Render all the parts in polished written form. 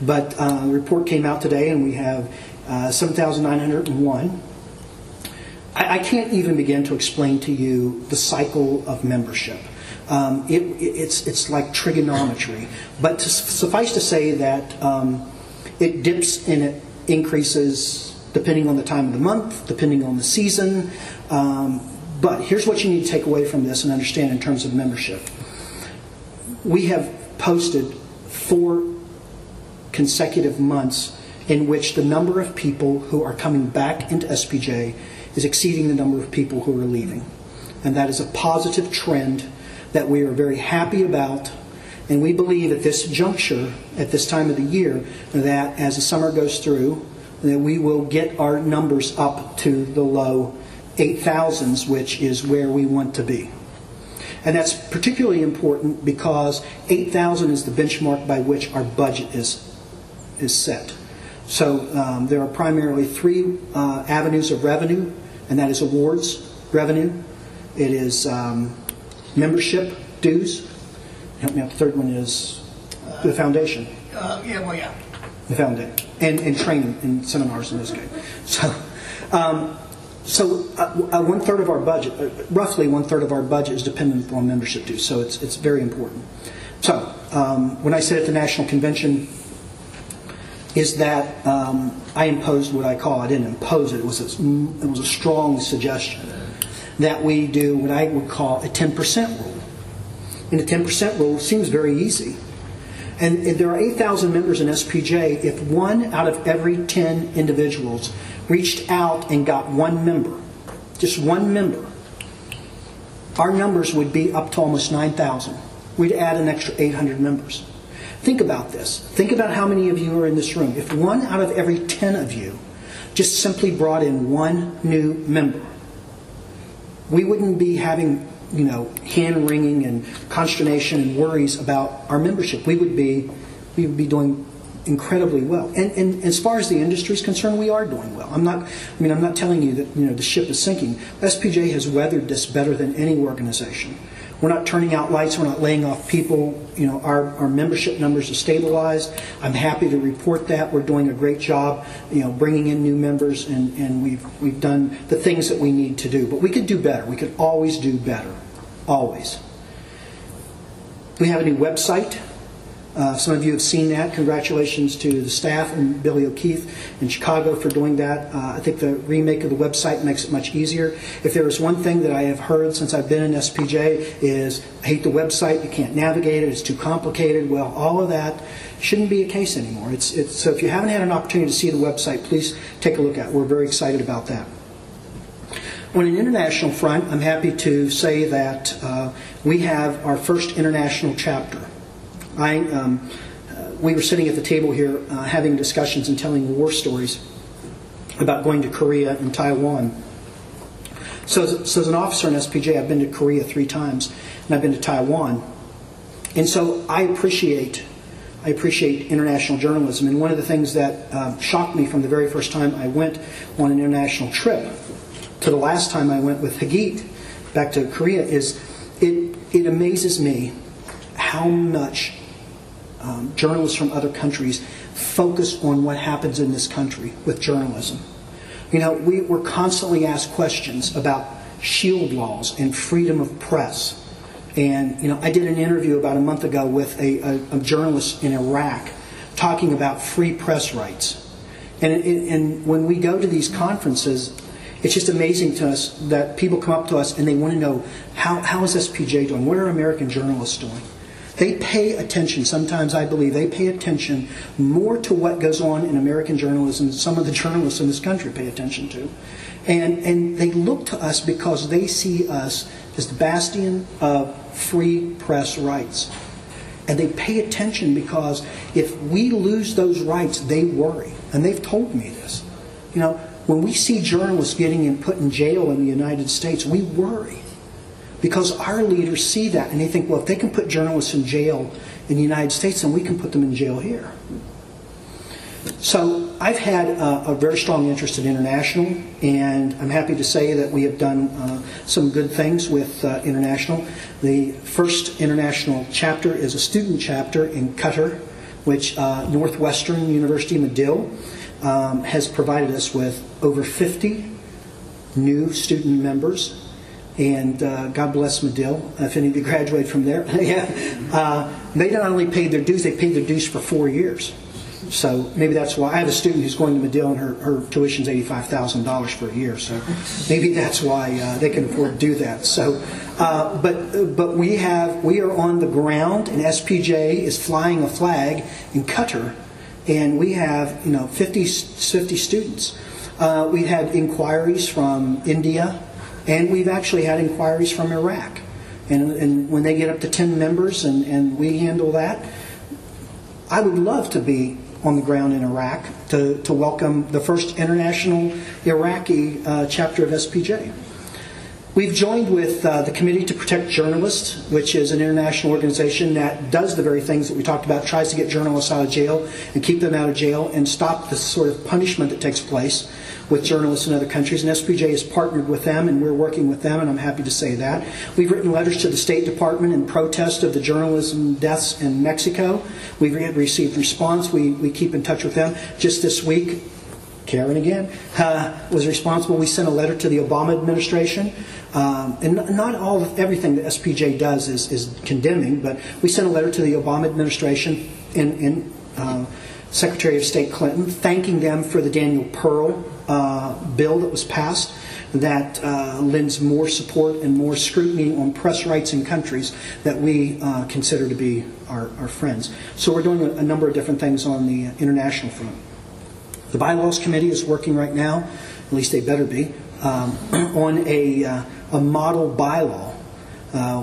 But the report came out today, and we have 7,901. I can't even begin to explain to you the cycle of membership. It's like trigonometry. But suffice to say that it dips and it increases depending on the time of the month, depending on the season. But here's what you need to take away from this and understand in terms of membership. We have posted 4 consecutive months in which the number of people who are coming back into SPJ is exceeding the number of people who are leaving. And that is a positive trend that we are very happy about. And we believe at this juncture, at this time of the year, that as the summer goes through, that we will get our numbers up to the low 8,000s, which is where we want to be. And that's particularly important because 8,000 is the benchmark by which our budget is set. So there are primarily 3 avenues of revenue, and that is awards revenue. It is membership dues. Help me out. The third one is the foundation. The foundation and training and seminars in this case. So one third of our budget, roughly 1/3 of our budget, is dependent on membership dues. So it's very important. So when I said at the National Convention, is that I imposed what I call, I didn't impose it, it was a strong suggestion that we do what I would call a 10% rule. And the 10% rule seems very easy. And there are 8,000 members in SPJ. If 1 out of every 10 individuals reached out and got 1 member, just 1 member, our numbers would be up to almost 9,000. We'd add an extra 800 members. Think about this. Think about how many of you are in this room. If 1 out of every 10 of you just simply brought in 1 new member, we wouldn't be having, hand-wringing and consternation and worries about our membership. We would be doing incredibly well. And as far as the industry is concerned, we are doing well. I'm not telling you that the ship is sinking. SPJ has weathered this better than any organization. We're not turning out lights. We're not laying off people. Our membership numbers are stabilized. I'm happy to report that. We're doing a great job, bringing in new members, and we've done the things that we need to do. But we could do better. We could always do better. Always. We have a new website. Some of you have seen that. Congratulations to the staff and Billy O'Keefe in Chicago for doing that. I think the remake of the website makes it much easier. If there is one thing that I have heard since I've been in SPJ is, I hate the website, you can't navigate it, it's too complicated. Well, all of that shouldn't be a case anymore. So if you haven't had an opportunity to see the website, please take a look at it. We're very excited about that. On an international front, I'm happy to say that we have our first international chapter. We were sitting at the table here having discussions and telling war stories about going to Korea and Taiwan. So as an officer in SPJ, I've been to Korea 3 times, and I've been to Taiwan. And so I appreciate international journalism. And one of the things that shocked me from the very first time I went on an international trip to the last time I went with Hagit back to Korea is it amazes me how much journalists from other countries focus on what happens in this country with journalism. We're constantly asked questions about shield laws and freedom of press. And, I did an interview about a month ago with a journalist in Iraq talking about free press rights. And when we go to these conferences, it's just amazing to us that people come up to us and they want to know, how is SPJ doing? What are American journalists doing? They pay attention. Sometimes I believe they pay attention more to what goes on in American journalism than some of the journalists in this country pay attention to. And they look to us because they see us as the bastion of free press rights. And they pay attention because if we lose those rights, they worry. And they've told me this. When we see journalists getting put in jail in the United States, we worry. Because our leaders see that and they think, well, if they can put journalists in jail in the United States, then we can put them in jail here. So I've had a very strong interest in international, and I'm happy to say that we have done some good things with international. The first international chapter is a student chapter in Qatar. which Northwestern University Medill has provided us with over 50 new student members. And God bless Medill, if any of you graduate from there. They not only paid their dues, they paid their dues for 4 years. So maybe that's why. I have a student who's going to Medill, and her tuition's $85,000 for a year. So maybe that's why they can afford to do that. So, but we are on the ground, and SPJ is flying a flag in Qatar, and we have 50 students. We've had inquiries from India, and we've actually had inquiries from Iraq. And when they get up to 10 members, and we handle that, I would love to be on the ground in Iraq to welcome the first international Iraqi chapter of SPJ. We've joined with the Committee to Protect Journalists, which is an international organization that does the very things that we talked about, tries to get journalists out of jail and keep them out of jail and stop the sort of punishment that takes place with journalists in other countries. And SPJ has partnered with them, and we're working with them, and I'm happy to say that. We've written letters to the State Department in protest of the journalism deaths in Mexico. We've received response. We keep in touch with them. Just this week, Karen again was responsible. We sent a letter to the Obama administration. And not everything that SPJ does is condemning, but we sent a letter to the Obama administration and Secretary of State Clinton, thanking them for the Daniel Pearl bill that was passed that lends more support and more scrutiny on press rights in countries that we consider to be our friends. So we're doing a number of different things on the international front. The Bylaws Committee is working right now, at least they better be, on a model bylaw.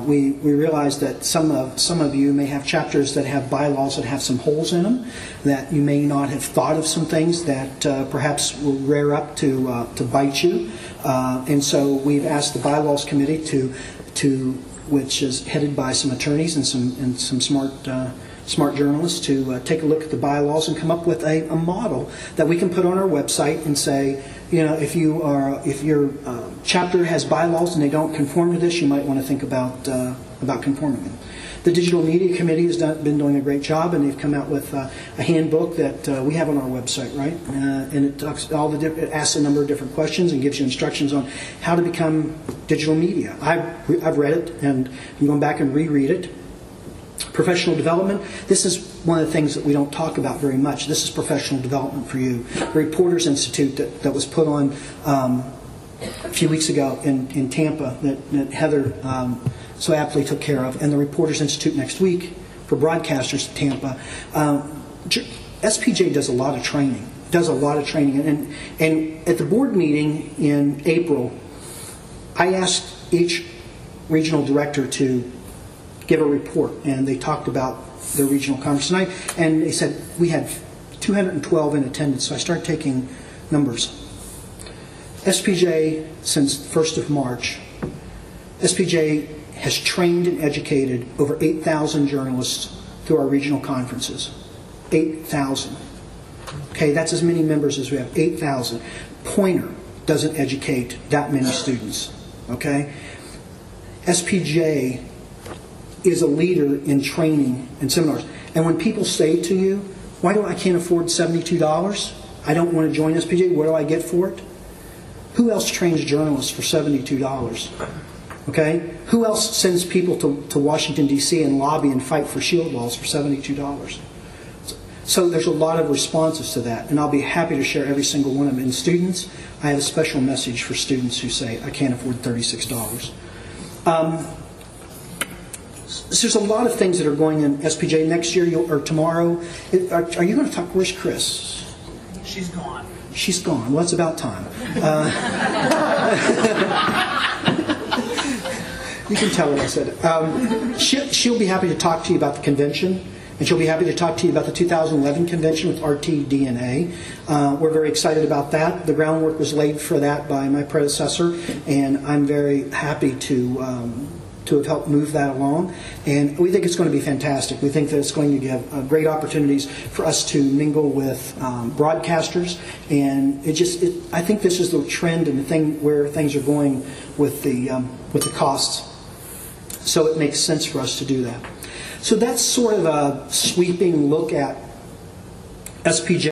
We realize that some of you may have chapters that have bylaws that have some holes in them, that you may not have thought of some things that perhaps will rear up to bite you. And so we've asked the Bylaws Committee which is headed by some attorneys and some smart journalists, to take a look at the bylaws and come up with a model that we can put on our website and say, if your chapter has bylaws and they don't conform to this, you might want to think about conforming them. The Digital Media Committee has been doing a great job, and they've come out with a handbook that we have on our website, right? And it talks it asks a number of different questions and gives you instructions on how to become digital media. I've read it, and I'm going back and reread it. Professional development. This is one of the things that we don't talk about very much. This is professional development for you. The Reporters Institute that was put on a few weeks ago in Tampa that Heather so aptly took care of, and the Reporters Institute next week for broadcasters in Tampa. SPJ does a lot of training. And at the board meeting in April, I asked each regional director to give a report, and they talked about their regional conference tonight, and they said we had 212 in attendance, so I started taking numbers. SPJ, since the 1st of March, SPJ has trained and educated over 8,000 journalists through our regional conferences. 8,000. Okay, that's as many members as we have, 8,000. Pointer doesn't educate that many students. Okay? SPJ is a leader in training and seminars. And when people say to you, why do I can't afford $72? I don't want to join SPJ. What do I get for it? Who else trains journalists for $72? Okay? Who else sends people to Washington, D.C. and lobby and fight for shield laws for $72? So there's a lot of responses to that, and I'll be happy to share every single one of them. And students, I have a special message for students who say, I can't afford $36. So there's a lot of things that are going in SPJ next year or tomorrow. Are you going to talk? Where's Chris? She's gone. She's gone. Well, it's about time. You can tell what I said. She'll be happy to talk to you about the convention, and she'll be happy to talk to you about the 2011 convention with RTDNA. We're very excited about that. The groundwork was laid for that by my predecessor, and I'm very happy to have helped move that along. And we think it's going to be fantastic. We think that it's going to give great opportunities for us to mingle with broadcasters. And I think this is the trend and the thing where things are going with the costs. So it makes sense for us to do that. So that's sort of a sweeping look at SPJ